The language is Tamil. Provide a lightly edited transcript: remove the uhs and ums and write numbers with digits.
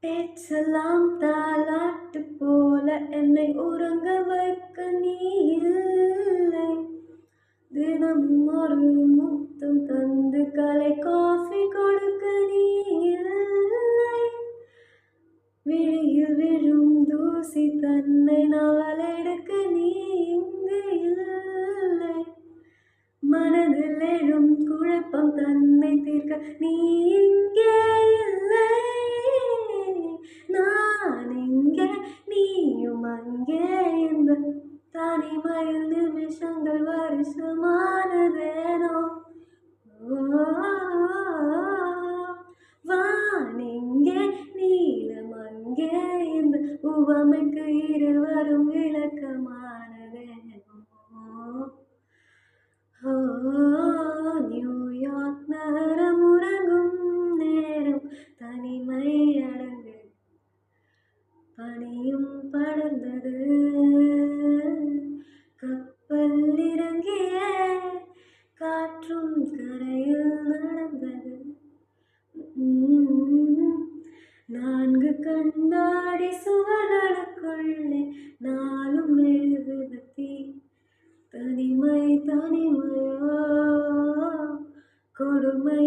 பேச்செல்லாம் தாலாட்டு போல என்னை உறங்க வைக்க நீ இல்லை. தினமும் ஒரு முத்தம் தந்து கலை காஃபி கொடுக்க நீ இல்லை. விழியில் விழும் தூசி தன்னை நவலெடுக்க நீ இங்கு இல்லை. மனதில் எழும் குழப்பம் தன்னை தீர்க்க நீ இங்கே இல்லை. நான் இங்கே நீயும் அங்கே, இந்த தனிமையில் நிமிஷங்கள் வருஷமானதேனோ. வானிங்கே நீலம் அங்கே, இந்த உவமைக்கு இருவரும் விளக்கமானதேனோ. நியூயார்க் நகரம் உறங்கும் நேரம், தனிமை அடங்கு பனியும் படர்ந்தது. கப்பல் இறங்கிய காற்றும் கரையில் நடந்தது. 4 கண்ணாடி சுவர்களுக்குள்ளே நாளும் எழுதுது தீ. தனிமை தனிமையோ, கொடுமை